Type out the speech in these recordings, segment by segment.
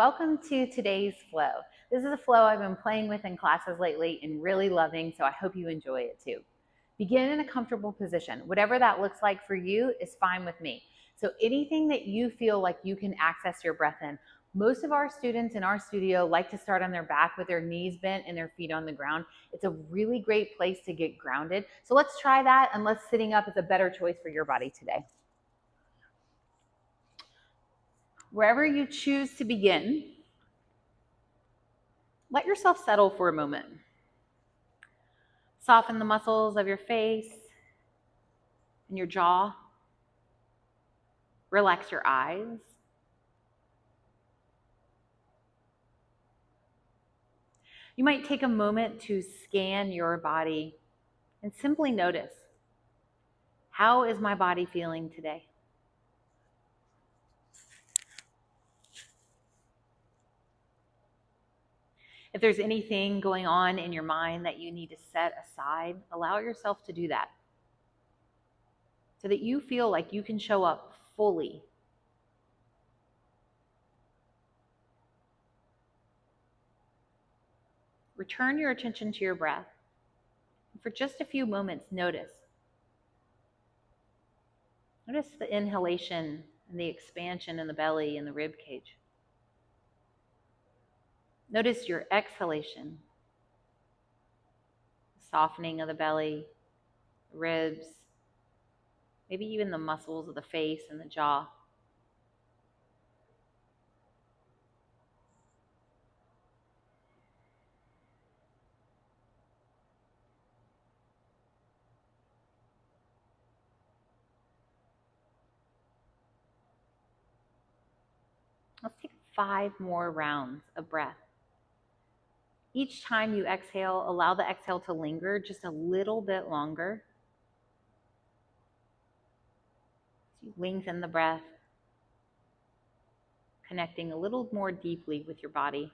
Welcome to today's flow. This is a flow I've been playing with in classes lately and really loving, so I hope you enjoy it too. Begin in a comfortable position. Whatever that looks like for you is fine with me. So anything that you feel like you can access your breath in. Most of our students in our studio like to start on their back with their knees bent and their feet on the ground. It's a really great place to get grounded. So let's try that, unless sitting up is a better choice for your body today. Wherever you choose to begin, let yourself settle for a moment. Soften the muscles of your face and your jaw. Relax your eyes. You might take a moment to scan your body and simply notice, how is my body feeling today? If there's anything going on in your mind that you need to set aside, allow yourself to do that so that you feel like you can show up fully. Return your attention to your breath. For just a few moments, notice. Notice the inhalation and the expansion in the belly and the rib cage. Notice your exhalation, softening of the belly, the ribs, maybe even the muscles of the face and the jaw. Let's take 5 more rounds of breath. Each time you exhale, allow the exhale to linger just a little bit longer. So you lengthen the breath, connecting a little more deeply with your body.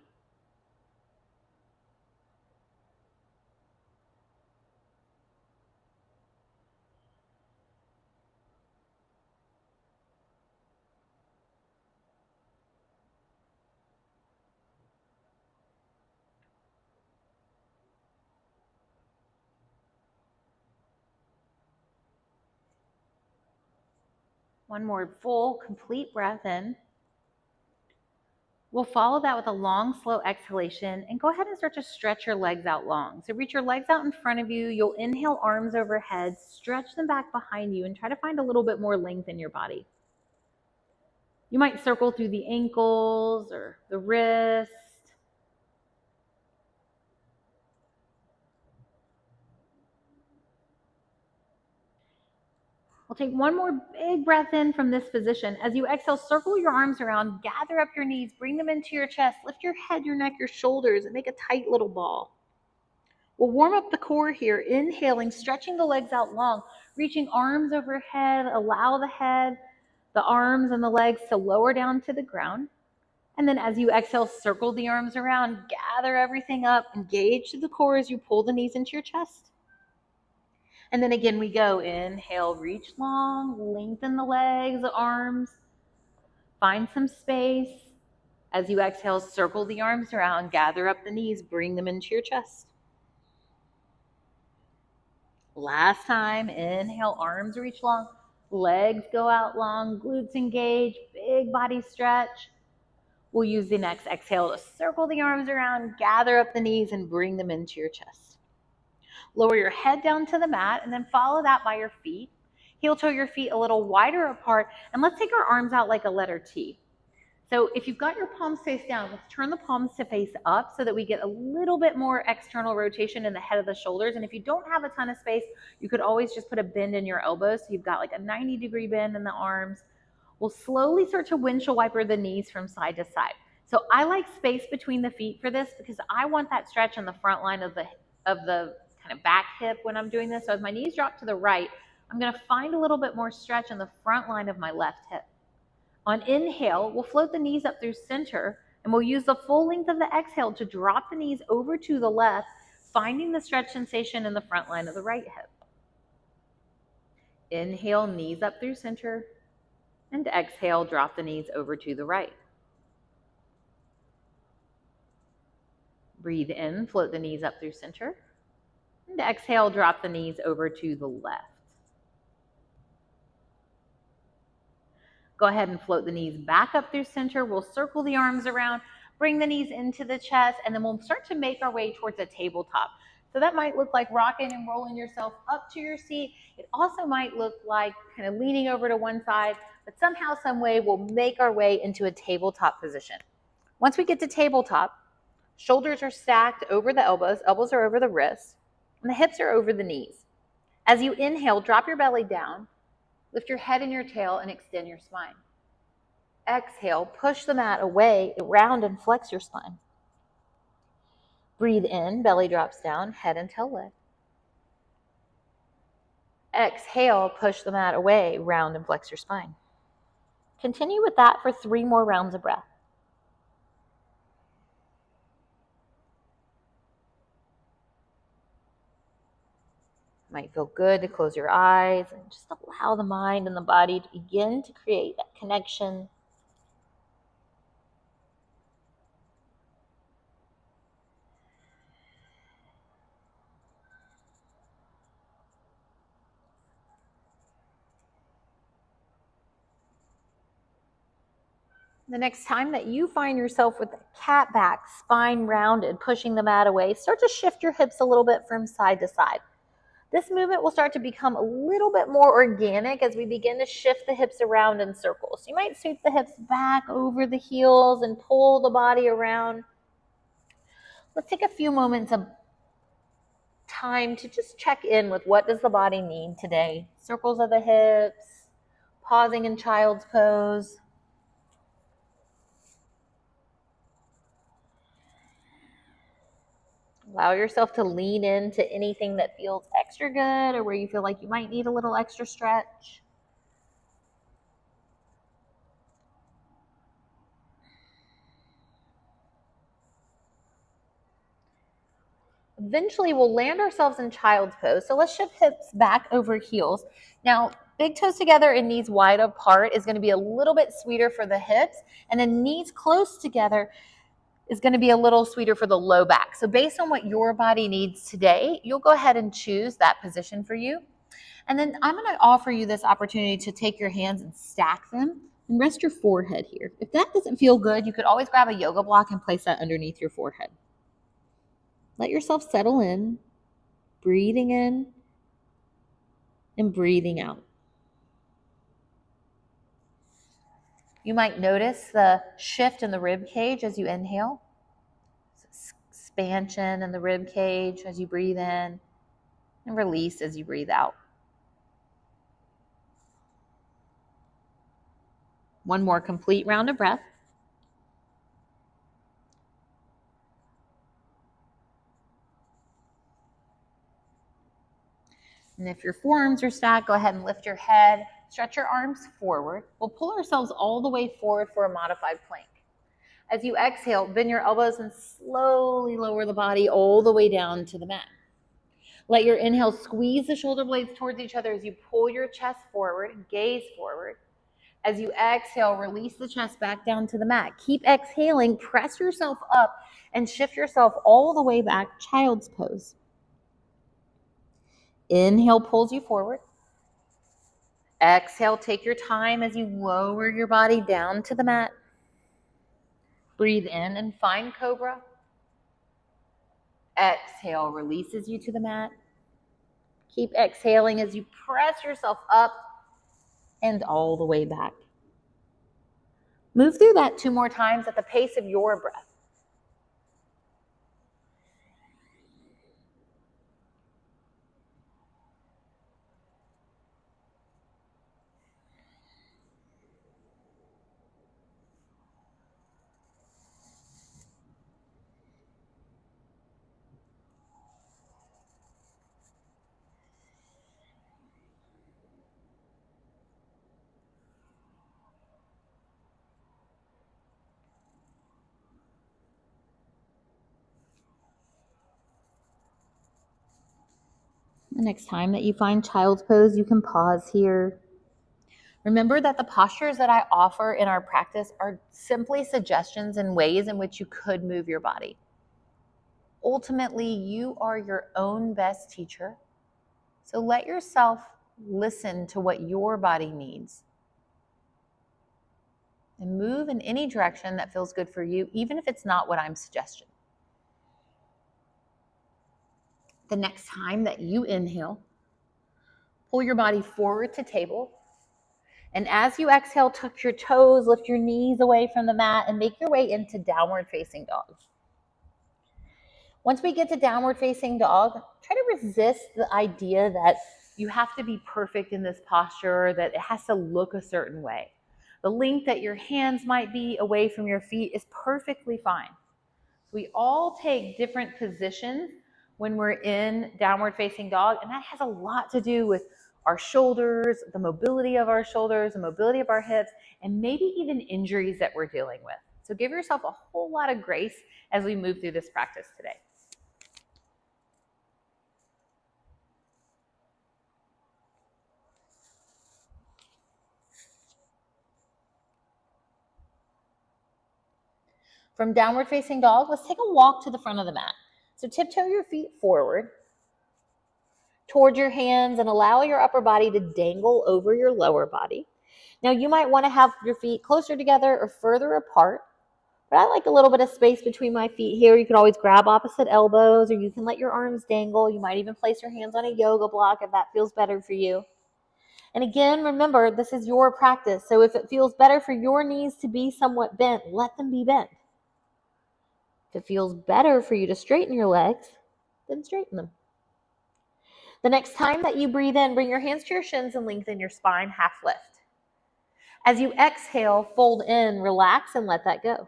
One more full, complete breath in. We'll follow that with a long, slow exhalation, and go ahead and start to stretch your legs out long. So reach your legs out in front of you. You'll inhale, arms overhead, stretch them back behind you, and try to find a little bit more length in your body. You might circle through the ankles or the wrist. We'll take one more big breath in from this position. As you exhale, circle your arms around, gather up your knees, bring them into your chest, lift your head, your neck, your shoulders, and make a tight little ball. We'll warm up the core here, inhaling, stretching the legs out long, reaching arms overhead, allow the head, the arms, and the legs to lower down to the ground. And then as you exhale, circle the arms around, gather everything up, engage to the core as you pull the knees into your chest. And then again, we go. Inhale, reach long, lengthen the legs, the arms. Find some space. As you exhale, circle the arms around, gather up the knees, bring them into your chest. Last time, inhale, arms reach long, legs go out long, glutes engage, big body stretch. We'll use the next exhale to circle the arms around, gather up the knees, and bring them into your chest. Lower your head down to the mat, and then follow that by your feet. Heel toe your feet a little wider apart, and let's take our arms out like a letter T. So if you've got your palms face down, let's turn the palms to face up so that we get a little bit more external rotation in the head of the shoulders. And if you don't have a ton of space, you could always just put a bend in your elbows. So you've got like a 90-degree bend in the arms. We'll slowly start to windshield wiper the knees from side to side. So I like space between the feet for this because I want that stretch in the front line of the kind of back hip when I'm doing this. So as my knees drop to the right, I'm going to find a little bit more stretch in the front line of my left hip. On inhale, we'll float the knees up through center, and we'll use the full length of the exhale to drop the knees over to the left, finding the stretch sensation in the front line of the right hip. Inhale, knees up through center, and exhale, drop the knees over to the right. Breathe in, float the knees up through center. And exhale, drop the knees over to the left. Go ahead and float the knees back up through center. We'll circle the arms around, bring the knees into the chest, and then we'll start to make our way towards a tabletop. So that might look like rocking and rolling yourself up to your seat. It also might look like kind of leaning over to one side, but somehow, some way, we'll make our way into a tabletop position. Once we get to tabletop, shoulders are stacked over the elbows are over the wrists, and the hips are over the knees. As you inhale, drop your belly down, lift your head and your tail, and extend your spine. Exhale, push the mat away, round and flex your spine. Breathe in, belly drops down, head and tail lift. Exhale, push the mat away, round and flex your spine. Continue with that for 3 more rounds of breath. Might feel good to close your eyes and just allow the mind and the body to begin to create that connection. The next time that you find yourself with the cat back, spine rounded, pushing the mat away, start to shift your hips a little bit from side to side. This movement will start to become a little bit more organic as we begin to shift the hips around in circles. You might sweep the hips back over the heels and pull the body around. Let's take a few moments of time to just check in with what does the body need today. Circles of the hips, pausing in child's pose. Allow yourself to lean into anything that feels extra good or where you feel like you might need a little extra stretch. Eventually, we'll land ourselves in child's pose. So let's shift hips back over heels. Now, big toes together and knees wide apart is going to be a little bit sweeter for the hips, and then knees close together is going to be a little sweeter for the low back. So based on what your body needs today, you'll go ahead and choose that position for you. And then I'm going to offer you this opportunity to take your hands and stack them and rest your forehead here. If that doesn't feel good, you could always grab a yoga block and place that underneath your forehead. Let yourself settle in, breathing in and breathing out. You might notice the shift in the rib cage as you inhale. Expansion in the rib cage as you breathe in and release as you breathe out. One more complete round of breath. And if your forearms are stacked, go ahead and lift your head, stretch your arms forward. We'll pull ourselves all the way forward for a modified plank. As you exhale, bend your elbows and slowly lower the body all the way down to the mat. Let your inhale squeeze the shoulder blades towards each other as you pull your chest forward, gaze forward. As you exhale, release the chest back down to the mat. Keep exhaling, press yourself up, and shift yourself all the way back, child's pose. Inhale pulls you forward. Exhale, take your time as you lower your body down to the mat. Breathe in and find cobra. Exhale, releases you to the mat. Keep exhaling as you press yourself up and all the way back. Move through that 2 more times at the pace of your breath. The next time that you find child's pose, you can pause here. Remember that the postures that I offer in our practice are simply suggestions and ways in which you could move your body. Ultimately, you are your own best teacher. So let yourself listen to what your body needs and move in any direction that feels good for you, even if it's not what I'm suggesting. The next time that you inhale, pull your body forward to table. And as you exhale, tuck your toes, lift your knees away from the mat, and make your way into downward facing dog. Once we get to downward facing dog, try to resist the idea that you have to be perfect in this posture, that it has to look a certain way. The length that your hands might be away from your feet is perfectly fine. We all take different positions when we're in downward facing dog, and that has a lot to do with our shoulders, the mobility of our shoulders, the mobility of our hips, and maybe even injuries that we're dealing with. So give yourself a whole lot of grace as we move through this practice today. From downward facing dog, let's take a walk to the front of the mat. So tiptoe your feet forward toward your hands and allow your upper body to dangle over your lower body. Now you might want to have your feet closer together or further apart, but I like a little bit of space between my feet here. You can always grab opposite elbows, or you can let your arms dangle. You might even place your hands on a yoga block if that feels better for you. And again, remember, this is your practice. So if it feels better for your knees to be somewhat bent, let them be bent. If it feels better for you to straighten your legs, then straighten them. The next time that you breathe in, bring your hands to your shins and lengthen your spine, half lift. As you exhale, fold in, relax, and let that go.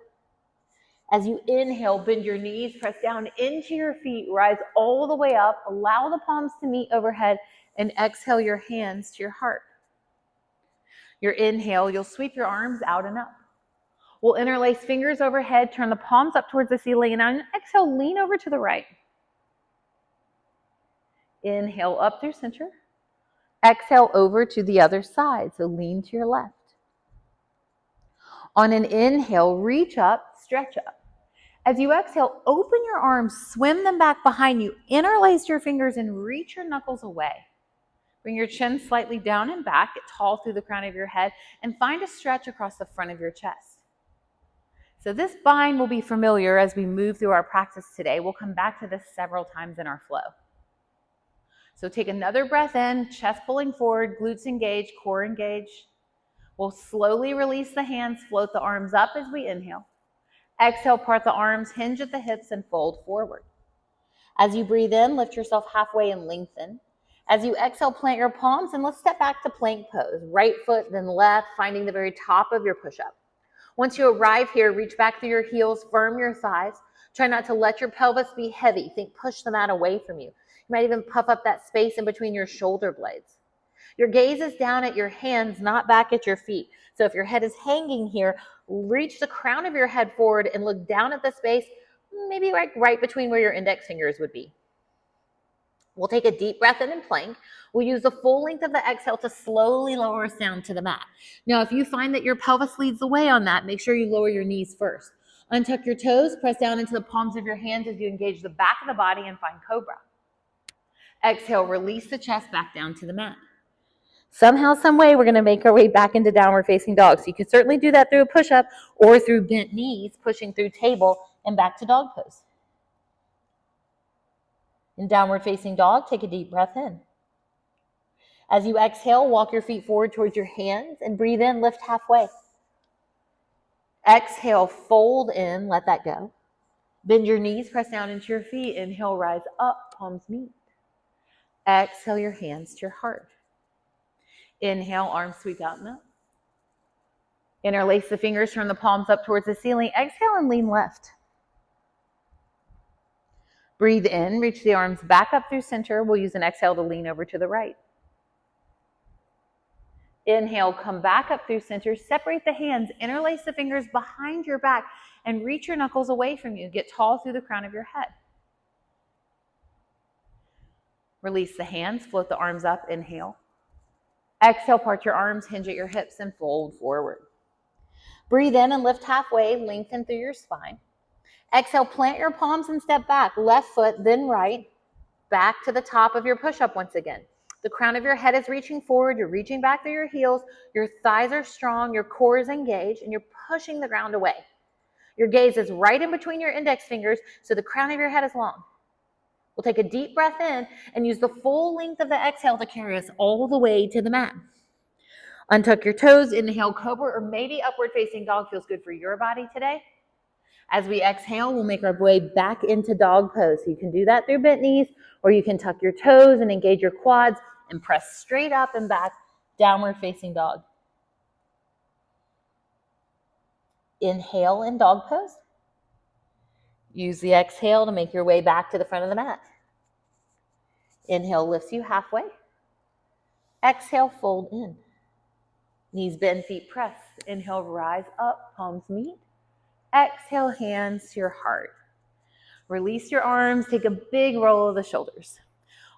As you inhale, bend your knees, press down into your feet, rise all the way up, allow the palms to meet overhead, and exhale your hands to your heart. Your inhale, you'll sweep your arms out and up. We'll interlace fingers overhead, turn the palms up towards the ceiling, and on exhale, lean over to the right. Inhale up through center. Exhale over to the other side, so lean to your left. On an inhale, reach up, stretch up. As you exhale, open your arms, swim them back behind you, interlace your fingers, and reach your knuckles away. Bring your chin slightly down and back, get tall through the crown of your head, and find a stretch across the front of your chest. So this bind will be familiar as we move through our practice today. We'll come back to this several times in our flow. So take another breath in, chest pulling forward, glutes engaged, core engaged. We'll slowly release the hands, float the arms up as we inhale. Exhale, part the arms, hinge at the hips, and fold forward. As you breathe in, lift yourself halfway and lengthen. As you exhale, plant your palms, and let's step back to plank pose. Right foot, then left, finding the very top of your push-up. Once you arrive here, reach back through your heels, firm your thighs. Try not to let your pelvis be heavy. Think push the mat away from you. You might even puff up that space in between your shoulder blades. Your gaze is down at your hands, not back at your feet. So if your head is hanging here, reach the crown of your head forward and look down at the space, maybe like right between where your index fingers would be. We'll take a deep breath in and plank. We'll use the full length of the exhale to slowly lower us down to the mat. Now, if you find that your pelvis leads the way on that, make sure you lower your knees first. Untuck your toes, press down into the palms of your hands as you engage the back of the body and find cobra. Exhale, release the chest back down to the mat. Somehow, some way, we're going to make our way back into downward facing dog. So you can certainly do that through a push-up or through bent knees, pushing through table and back to dog pose. In downward facing dog, take a deep breath in. As you exhale, walk your feet forward towards your hands and breathe in, lift halfway. Exhale, fold in, let that go. Bend your knees, press down into your feet. Inhale, rise up, palms meet. Exhale, your hands to your heart. Inhale, arms sweep out and up. Interlace the fingers, turn the palms up towards the ceiling. Exhale and lean left. Breathe in, reach the arms back up through center. We'll use an exhale to lean over to the right. Inhale, come back up through center. Separate the hands, interlace the fingers behind your back, and reach your knuckles away from you. Get tall through the crown of your head. Release the hands, float the arms up, inhale. Exhale, part your arms, hinge at your hips, and fold forward. Breathe in and lift halfway, lengthen through your spine. Exhale, plant your palms and step back. Left foot, then right. Back to the top of your push-up once again. The crown of your head is reaching forward. You're reaching back through your heels. Your thighs are strong. Your core is engaged, and you're pushing the ground away. Your gaze is right in between your index fingers, so the crown of your head is long. We'll take a deep breath in and use the full length of the exhale to carry us all the way to the mat. Untuck your toes, inhale cobra, or maybe upward facing dog feels good for your body today. As we exhale, we'll make our way back into dog pose. So you can do that through bent knees, or you can tuck your toes and engage your quads and press straight up and back, downward facing dog. Inhale in dog pose. Use the exhale to make your way back to the front of the mat. Inhale lifts you halfway. Exhale, fold in. Knees bend, feet press. Inhale, rise up, palms meet. Exhale, hands to your heart. Release your arms, take a big roll of the shoulders.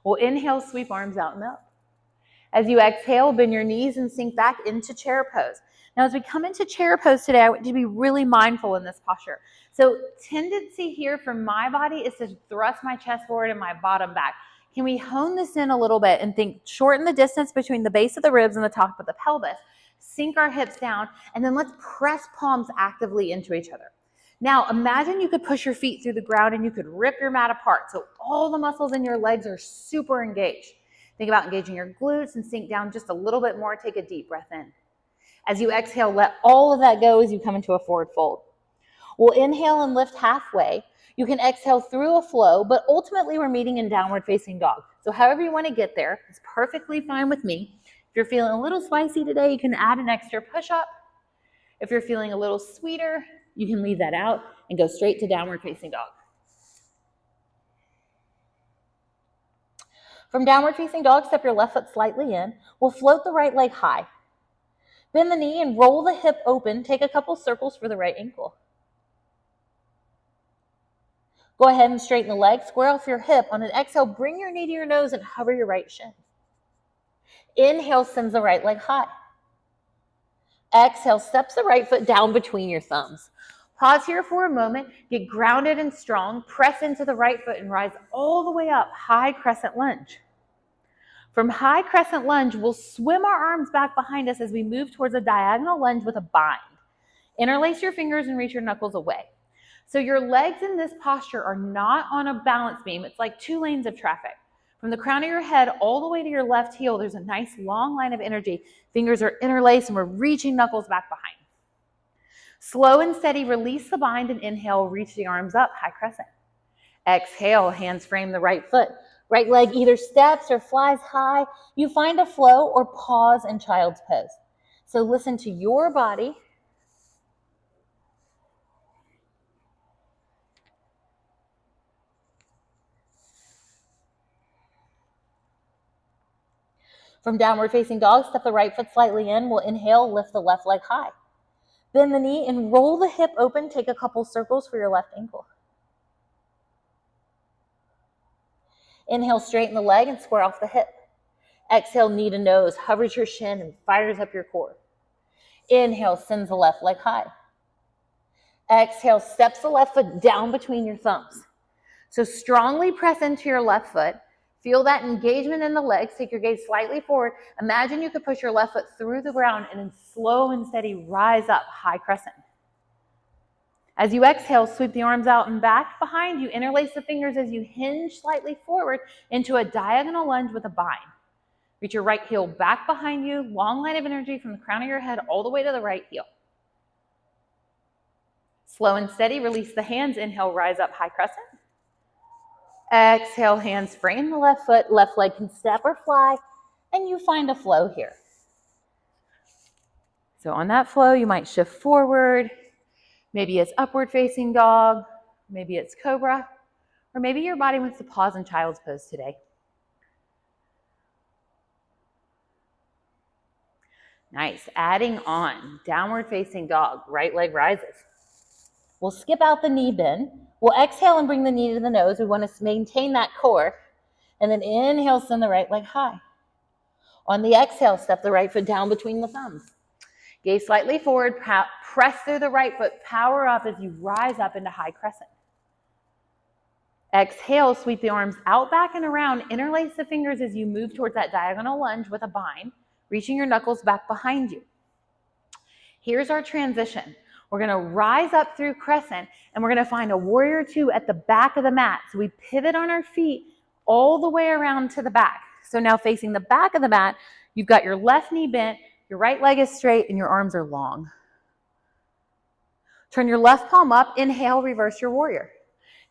We'll inhale, sweep arms out and up. As you exhale, bend your knees and sink back into chair pose. Now, as we come into chair pose today, I want you to be really mindful in this posture. So, tendency here for my body is to thrust my chest forward and my bottom back. Can we hone this in a little bit and think, shorten the distance between the base of the ribs and the top of the pelvis, sink our hips down, and then let's press palms actively into each other. Now, imagine you could push your feet through the ground and you could rip your mat apart. So all the muscles in your legs are super engaged. Think about engaging your glutes and sink down just a little bit more. Take a deep breath in. As you exhale, let all of that go as you come into a forward fold. We'll inhale and lift halfway. You can exhale through a flow, but ultimately we're meeting in downward facing dog. So however you want to get there, it's perfectly fine with me. If you're feeling a little spicy today, you can add an extra push-up. If you're feeling a little sweeter, you can leave that out and go straight to downward facing dog. From downward facing dog, step your left foot slightly in. We'll float the right leg high. Bend the knee and roll the hip open. Take a couple circles for the right ankle. Go ahead and straighten the leg. Square off your hip. On an exhale, bring your knee to your nose and hover your right shin. Inhale, sends the right leg high. Exhale, steps the right foot down between your thumbs. Pause here for a moment. Get grounded and strong. Press into the right foot and rise all the way up. High crescent lunge. From high crescent lunge, we'll swim our arms back behind us as we move towards a diagonal lunge with a bind. Interlace your fingers and reach your knuckles away. So your legs in this posture are not on a balance beam. It's like two lanes of traffic. From the crown of your head all the way to your left heel, there's a nice long line of energy. Fingers are interlaced and we're reaching knuckles back behind. Slow and steady, release the bind and inhale, reach the arms up, high crescent. Exhale, hands frame the right foot. Right leg either steps or flies high. You find a flow or pause in child's pose. So listen to your body. From downward facing dog, step the right foot slightly in. We'll inhale, lift the left leg high. Bend the knee and roll the hip open. Take a couple circles for your left ankle. Inhale, straighten the leg and square off the hip. Exhale, knee to nose, hovers your shin and fires up your core. Inhale, sends the left leg high. Exhale, steps the left foot down between your thumbs. So strongly press into your left foot. Feel that engagement in the legs. Take your gaze slightly forward. Imagine you could push your left foot through the ground and then slow and steady rise up, high crescent. As you exhale, sweep the arms out and back behind you. Interlace the fingers as you hinge slightly forward into a diagonal lunge with a bind. Reach your right heel back behind you. Long line of energy from the crown of your head all the way to the right heel. Slow and steady, release the hands. Inhale, rise up, high crescent. Exhale, hands frame the left foot. Left leg can step or fly, and you find a flow here. So on that flow, you might shift forward. Maybe it's upward facing dog, maybe it's cobra, or maybe your body wants to pause in child's pose today. Nice. Adding on, downward facing dog, right leg rises. We'll skip out the knee bend. We'll exhale and bring the knee to the nose. We want to maintain that core. And then inhale, send the right leg high. On the exhale, step the right foot down between the thumbs. Gaze slightly forward, press through the right foot, power up as you rise up into high crescent. Exhale, sweep the arms out, back, and around. Interlace the fingers as you move towards that diagonal lunge with a bind, reaching your knuckles back behind you. Here's our transition. We're going to rise up through crescent, and we're going to find a warrior two at the back of the mat. So we pivot on our feet all the way around to the back. So now facing the back of the mat, you've got your left knee bent, your right leg is straight, and your arms are long. Turn your left palm up, inhale, reverse your warrior.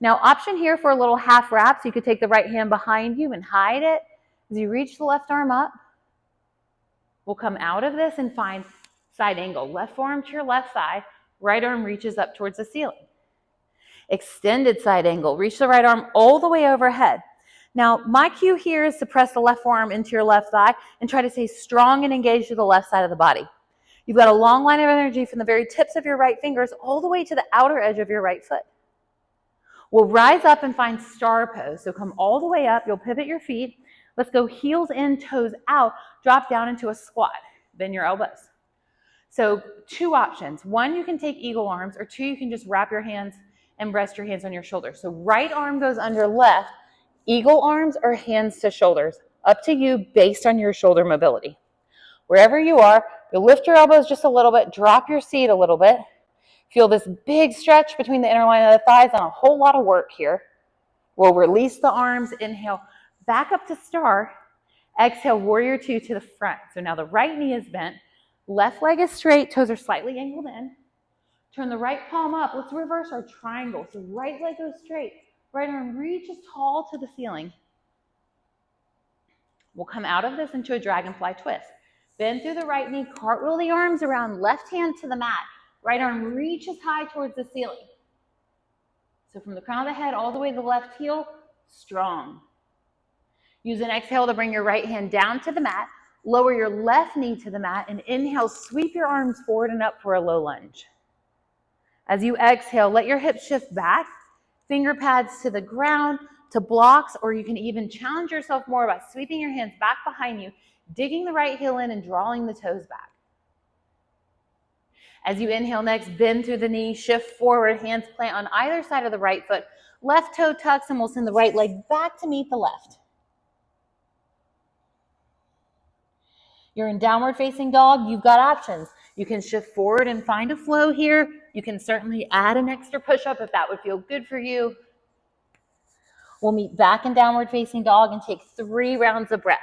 Now, option here for a little half wrap, so you could take the right hand behind you and hide it. As you reach the left arm up, we'll come out of this and find side angle. Left forearm to your left thigh, right arm reaches up towards the ceiling. Extended side angle, reach the right arm all the way overhead. Now, my cue here is to press the left forearm into your left thigh and try to stay strong and engaged to the left side of the body. You've got a long line of energy from the very tips of your right fingers all the way to the outer edge of your right foot. We'll rise up and find star pose. So come all the way up. You'll pivot your feet. Let's go heels in, toes out. Drop down into a squat. Bend your elbows. So two options. One, you can take eagle arms, or two, you can just wrap your hands and rest your hands on your shoulders. So right arm goes under left. Eagle arms or hands to shoulders. Up to you based on your shoulder mobility. Wherever you are, you'll lift your elbows just a little bit. Drop your seat a little bit. Feel this big stretch between the inner line of the thighs and a whole lot of work here. We'll release the arms, inhale, back up to star. Exhale, warrior two to the front. So now the right knee is bent, left leg is straight, toes are slightly angled in. Turn the right palm up. Let's reverse our triangle. So right leg goes straight, right arm reaches tall to the ceiling. We'll come out of this into a dragonfly twist. Bend through the right knee, cartwheel the arms around, left hand to the mat. Right arm reaches high towards the ceiling. So from the crown of the head all the way to the left heel, strong. Use an exhale to bring your right hand down to the mat. Lower your left knee to the mat and inhale, sweep your arms forward and up for a low lunge. As you exhale, let your hips shift back, finger pads to the ground, to blocks, or you can even challenge yourself more by sweeping your hands back behind you, digging the right heel in and drawing the toes back. As you inhale next, bend through the knee, shift forward, hands plant on either side of the right foot. Left toe tucks, and we'll send the right leg back to meet the left. You're in downward facing dog. You've got options. You can shift forward and find a flow here. You can certainly add an extra push-up if that would feel good for you. We'll meet back in downward facing dog and take 3 rounds of breath.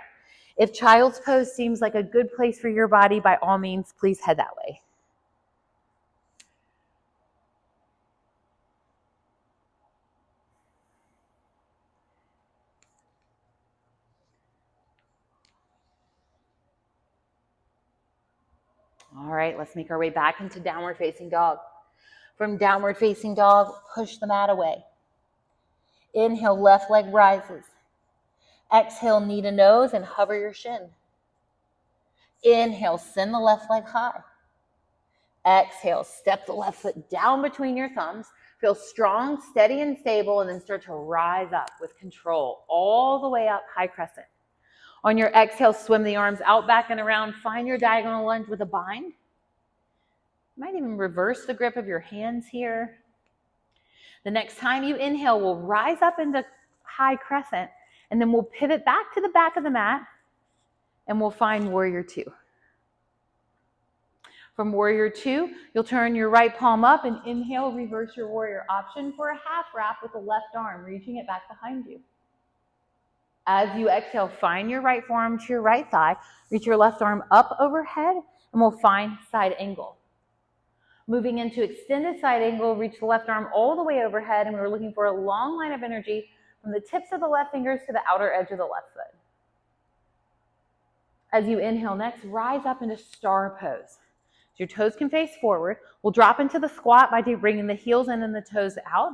If child's pose seems like a good place for your body, by all means, please head that way. All right, let's make our way back into downward facing dog. From downward facing dog, push the mat away. Inhale, left leg rises. Exhale, knee to nose and hover your shin. Inhale, send the left leg high. Exhale, step the left foot down between your thumbs. Feel strong, steady, and stable, and then start to rise up with control all the way up, high crescent. On your exhale, swim the arms out, back, and around. Find your diagonal lunge with a bind. You might even reverse the grip of your hands here. The next time you inhale, we'll rise up into high crescent, and then we'll pivot back to the back of the mat, and we'll find warrior two. From warrior two, you'll turn your right palm up and inhale, reverse your warrior. Option for a half wrap with the left arm, reaching it back behind you. As you exhale, find your right forearm to your right thigh, reach your left arm up overhead, and we'll find side angle. Moving into extended side angle, reach the left arm all the way overhead, and we're looking for a long line of energy from the tips of the left fingers to the outer edge of the left foot. As you inhale next, rise up into star pose. So your toes can face forward. We'll drop into the squat by bringing the heels in and the toes out.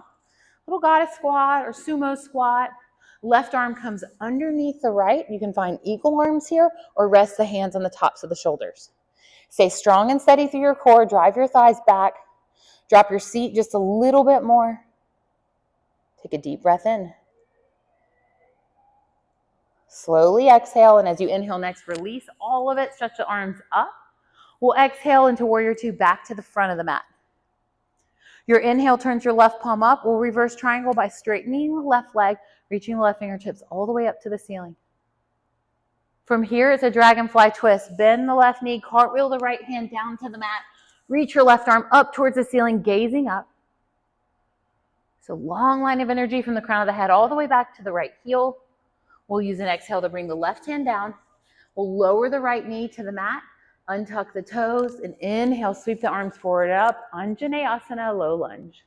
Little goddess squat or sumo squat. Left arm comes underneath the right. You can find eagle arms here or rest the hands on the tops of the shoulders. Stay strong and steady through your core. Drive your thighs back. Drop your seat just a little bit more. Take a deep breath in. Slowly exhale, and as you inhale next, release all of it. Stretch the arms up. We'll exhale into warrior two, back to the front of the mat. Your inhale turns your left palm up. We'll reverse triangle by straightening the left leg, reaching the left fingertips all the way up to the ceiling. From here, it's a dragonfly twist. Bend the left knee, cartwheel the right hand down to the mat. Reach your left arm up towards the ceiling, gazing up. So long line of energy from the crown of the head all the way back to the right heel. We'll use an exhale to bring the left hand down. We'll lower the right knee to the mat, untuck the toes, and inhale, sweep the arms forward up, Anjaneyasana, low lunge.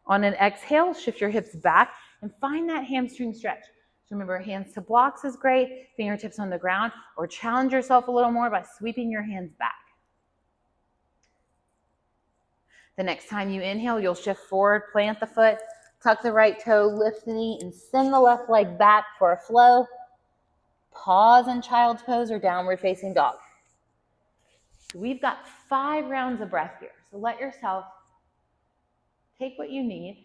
On an exhale, shift your hips back and find that hamstring stretch. So remember, hands to blocks is great, fingertips on the ground, or challenge yourself a little more by sweeping your hands back. The next time you inhale, you'll shift forward, plant the foot, tuck the right toe, lift the knee, and send the left leg back for a flow. Pause in child's pose or downward facing dog. So we've got 5 rounds of breath here. So let yourself take what you need.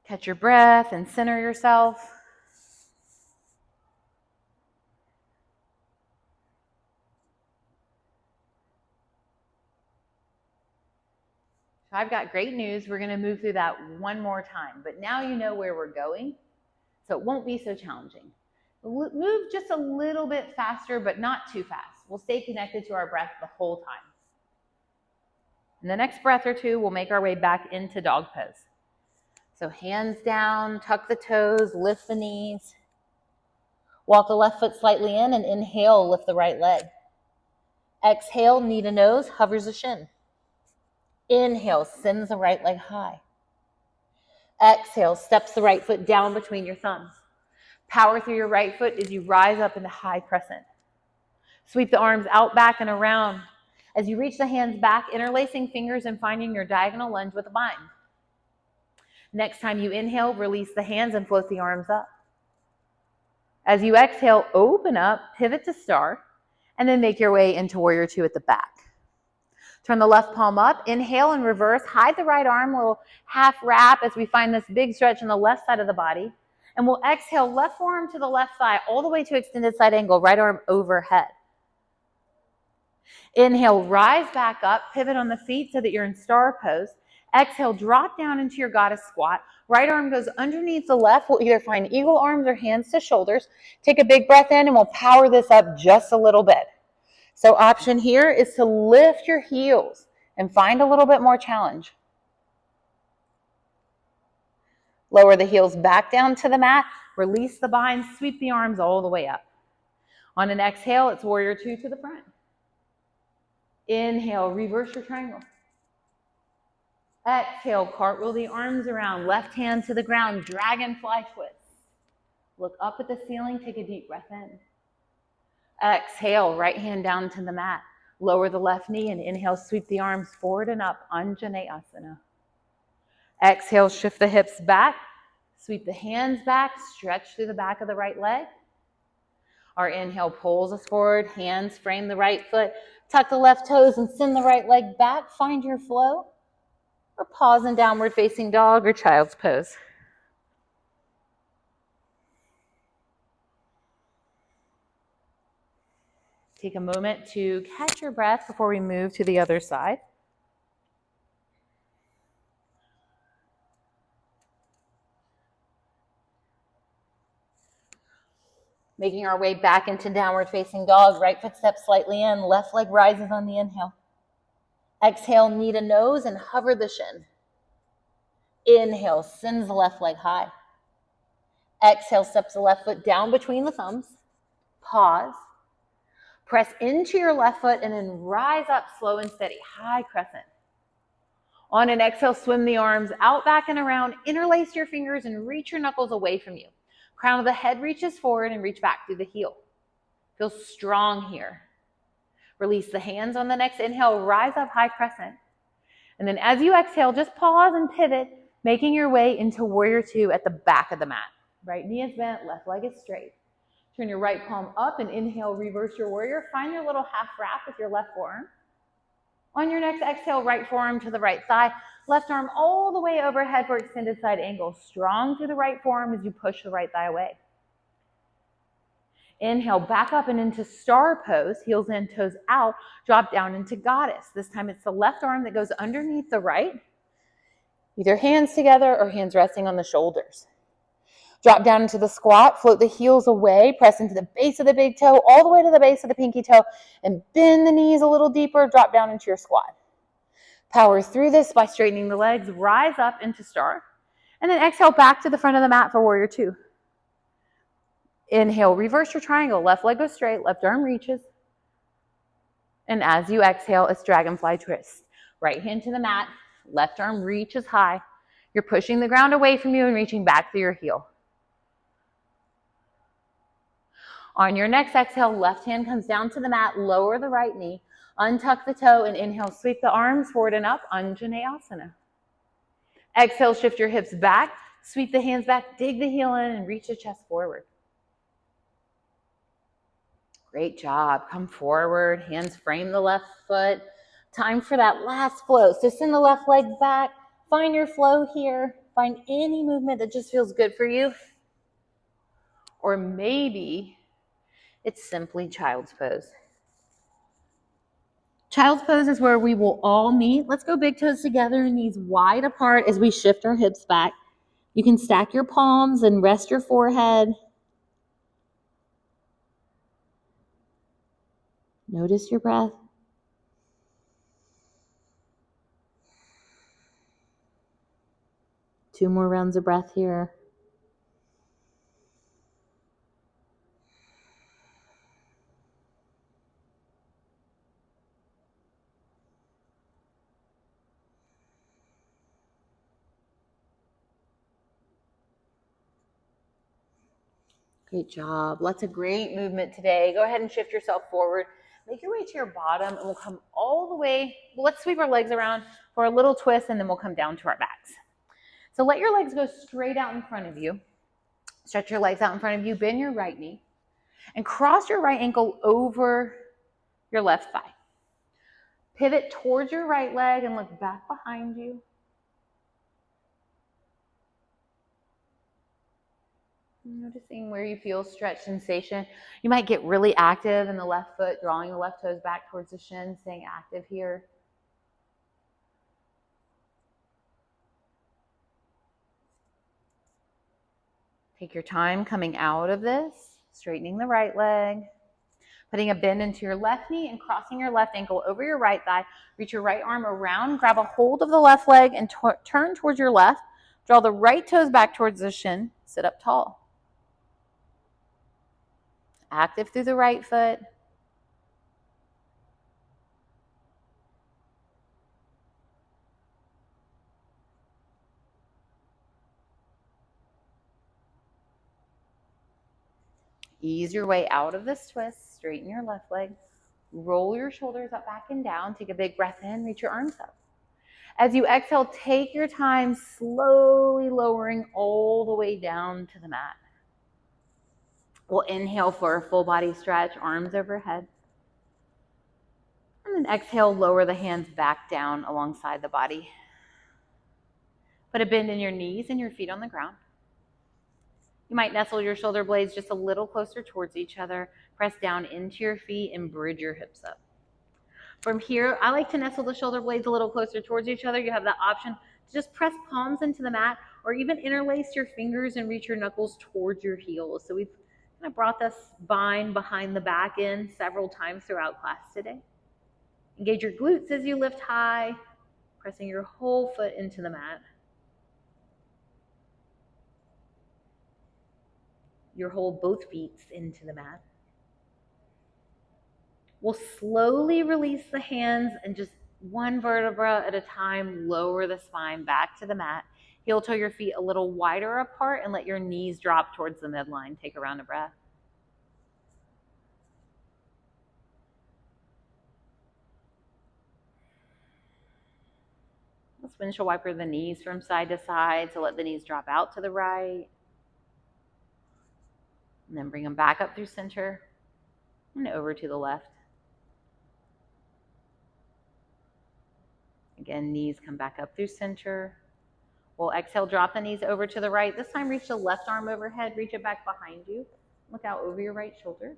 Catch your breath and center yourself. So I've got great news. We're going to move through that one more time, but now you know where we're going, so it won't be so challenging. We'll move just a little bit faster, but not too fast. We'll stay connected to our breath the whole time. In the next breath or two, we'll make our way back into dog pose. So hands down, tuck the toes, lift the knees. Walk the left foot slightly in and inhale, lift the right leg. Exhale, knee to nose, hovers the shin. Inhale, sends the right leg high. Exhale, steps the right foot down between your thumbs. Power through your right foot as you rise up into high crescent. Sweep the arms out, back, and around. As you reach the hands back, interlacing fingers and finding your diagonal lunge with a bind. Next time you inhale, release the hands and float the arms up. As you exhale, open up, pivot to star, and then make your way into warrior two at the back. Turn the left palm up, inhale and reverse, hide the right arm, a little half wrap as we find this big stretch on the left side of the body. And we'll exhale, left forearm to the left thigh, all the way to extended side angle, right arm overhead. Inhale, rise back up, pivot on the feet so that you're in star pose. Exhale, drop down into your goddess squat. Right arm goes underneath the left. We'll either find eagle arms or hands to shoulders. Take a big breath in and we'll power this up just a little bit. So option here is to lift your heels and find a little bit more challenge. Lower the heels back down to the mat. Release the bind. Sweep the arms all the way up. On an exhale, it's warrior two to the front. Inhale, reverse your triangle. Exhale, cartwheel the arms around, left hand to the ground, dragonfly twist. Look up at the ceiling, take a deep breath in. Exhale, right hand down to the mat. Lower the left knee and inhale, sweep the arms forward and up, Anjaneyasana. Exhale, shift the hips back, sweep the hands back, stretch through the back of the right leg. Our inhale pulls us forward, hands frame the right foot, tuck the left toes and send the right leg back, find your flow. Or pause in downward facing dog or child's pose. Take a moment to catch your breath before we move to the other side. Making our way back into downward facing dog, right foot steps slightly in, left leg rises on the inhale. Exhale, knee to nose and hover the shin. Inhale, sends the left leg high. Exhale, steps the left foot down between the thumbs. Pause. Press into your left foot and then rise up slow and steady, high crescent. On an exhale, swim the arms out, back, and around. Interlace your fingers and reach your knuckles away from you. Crown of the head reaches forward and reach back through the heel. Feel strong here. Release the hands on the next inhale, rise up high crescent. And then as you exhale, just pause and pivot, making your way into warrior two at the back of the mat. Right knee is bent, left leg is straight. Turn your right palm up and inhale, reverse your warrior. Find your little half wrap with your left forearm. On your next exhale, right forearm to the right thigh, left arm all the way overhead for extended side angle. Strong through the right forearm as you push the right thigh away. Inhale, back up and into star pose, heels in, toes out, drop down into goddess. This time it's the left arm that goes underneath the right, either hands together or hands resting on the shoulders. Drop down into the squat, float the heels away, press into the base of the big toe, all the way to the base of the pinky toe, and bend the knees a little deeper, drop down into your squat. Power through this by straightening the legs, rise up into star, and then exhale back to the front of the mat for warrior two. Inhale, reverse your triangle, left leg goes straight, left arm reaches. And as you exhale, it's dragonfly twist. Right hand to the mat, left arm reaches high. You're pushing the ground away from you and reaching back through your heel. On your next exhale, left hand comes down to the mat, lower the right knee, untuck the toe, and inhale, sweep the arms forward and up, Anjaneyasana. Exhale, shift your hips back, sweep the hands back, dig the heel in, and reach the chest forward. Great job. Come forward, hands frame the left foot. Time for that last flow. So send the left leg back, find your flow here, find any movement that just feels good for you. Or maybe it's simply child's pose. Child's pose is where we will all meet. Let's go big toes together, knees wide apart as we shift our hips back. You can stack your palms and rest your forehead. Notice your breath. Two more rounds of breath here. Great job. Lots of great movement today. Go ahead and shift yourself forward. Make your way to your bottom, and we'll come all the way. Let's sweep our legs around for a little twist, and then we'll come down to our backs. So let your legs go straight out in front of you. Stretch your legs out in front of you. Bend your right knee. And cross your right ankle over your left thigh. Pivot towards your right leg and look back behind you. Noticing where you feel stretch sensation. You might get really active in the left foot, drawing the left toes back towards the shin, staying active here. Take your time coming out of this, straightening the right leg, putting a bend into your left knee and crossing your left ankle over your right thigh. Reach your right arm around, grab a hold of the left leg and turn towards your left. Draw the right toes back towards the shin. Sit up tall. Active through the right foot. Ease your way out of this twist. Straighten your left leg. Roll your shoulders up, back, and down. Take a big breath in. Reach your arms up. As you exhale, take your time slowly lowering all the way down to the mat. We'll inhale for a full body stretch, arms overhead. And then exhale, lower the hands back down alongside the body. Put a bend in your knees and your feet on the ground. You might nestle your shoulder blades just a little closer towards each other. Press down into your feet and bridge your hips up. From here, I like to nestle the shoulder blades a little closer towards each other. You have that option to just press palms into the mat or even interlace your fingers and reach your knuckles towards your heels. So we've kind of brought this spine behind the back in several times throughout class today. Engage your glutes as you lift high, pressing your whole foot into the mat. Your hold both feet into the mat. We'll slowly release the hands and just one vertebra at a time, lower the spine back to the mat. Heel toe your feet a little wider apart and let your knees drop towards the midline. Take a round of breath. Let's windshield wiper the knees from side to side. So let the knees drop out to the right. And then bring them back up through center and over to the left. Again, knees come back up through center. We'll exhale, drop the knees over to the right. This time reach the left arm overhead, reach it back behind you. Look out over your right shoulder.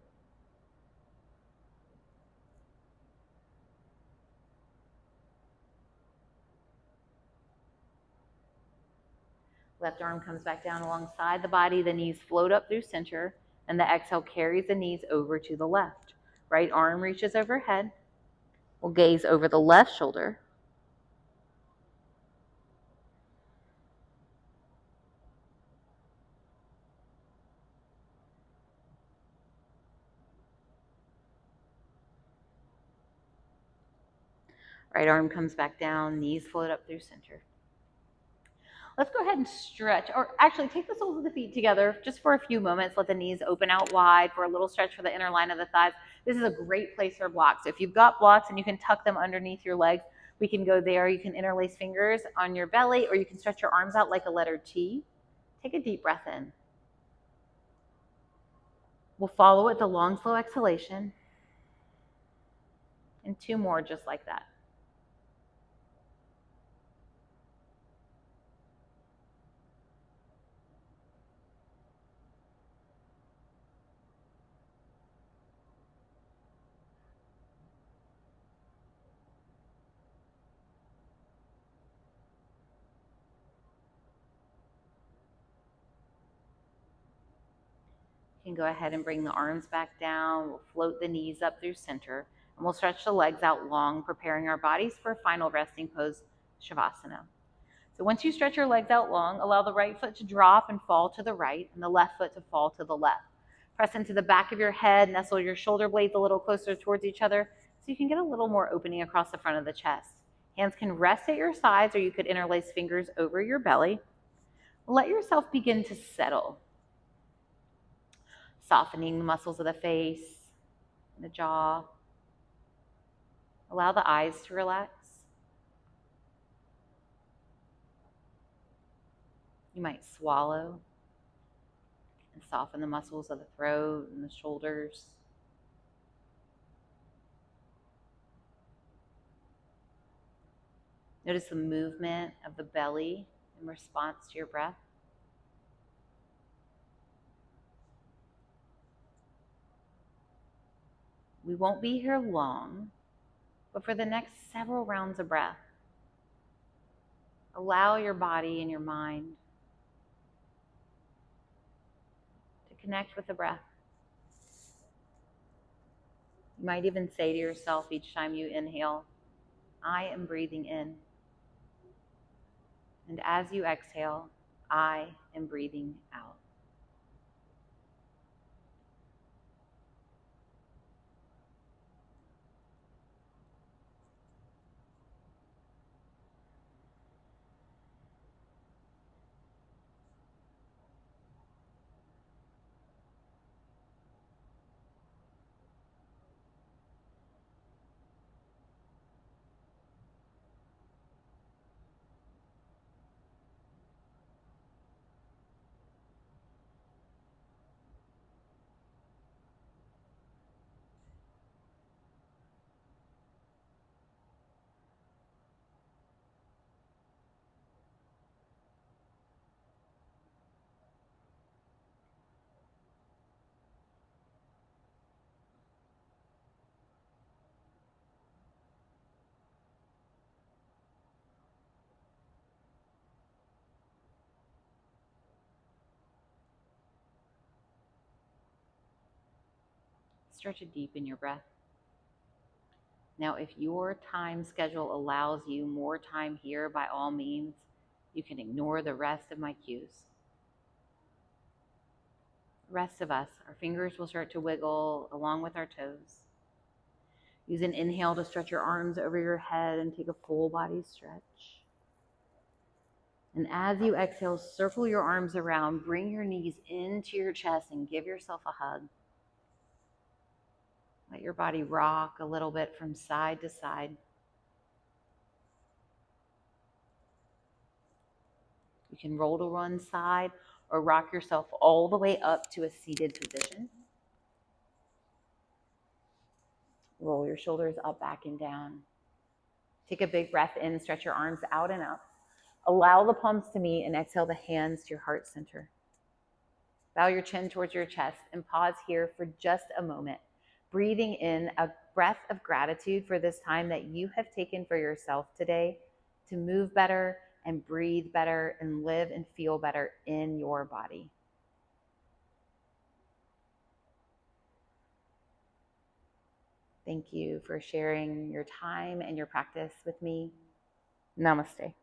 Left arm comes back down alongside the body. The knees float up through center, and the exhale carries the knees over to the left. Right arm reaches overhead. We'll gaze over the left shoulder. Right arm comes back down, knees float up through center. Let's go ahead and stretch, or actually take the soles of the feet together just for a few moments. Let the knees open out wide for a little stretch for the inner line of the thighs. This is a great place for blocks. So if you've got blocks and you can tuck them underneath your legs, we can go there. You can interlace fingers on your belly, or you can stretch your arms out like a letter T. Take a deep breath in. We'll follow with a long, slow exhalation. And 2 more just like that. You can go ahead and bring the arms back down. We'll float the knees up through center, and we'll stretch the legs out long, preparing our bodies for a final resting pose, Shavasana. So once you stretch your legs out long, allow the right foot to drop and fall to the right, and the left foot to fall to the left. Press into the back of your head, nestle your shoulder blades a little closer towards each other so you can get a little more opening across the front of the chest. Hands can rest at your sides, or you could interlace fingers over your belly. Let yourself begin to settle, softening the muscles of the face, the jaw. Allow the eyes to relax. You might swallow and soften the muscles of the throat and the shoulders. Notice the movement of the belly in response to your breath. We won't be here long, but for the next several rounds of breath, allow your body and your mind to connect with the breath. You might even say to yourself each time you inhale, I am breathing in. And as you exhale, I am breathing out. Stretch it deep in your breath. Now, if your time schedule allows you more time here, by all means, you can ignore the rest of my cues. The rest of us, our fingers will start to wiggle along with our toes. Use an inhale to stretch your arms over your head and take a full body stretch. And as you exhale, circle your arms around, bring your knees into your chest and give yourself a hug. Let your body rock a little bit from side to side. You can roll to one side or rock yourself all the way up to a seated position. Roll your shoulders up, back, and down. Take a big breath in, stretch your arms out and up. Allow the palms to meet and exhale the hands to your heart center. Bow your chin towards your chest and pause here for just a moment, breathing in a breath of gratitude for this time that you have taken for yourself today to move better and breathe better and live and feel better in your body. Thank you for sharing your time and your practice with me. Namaste.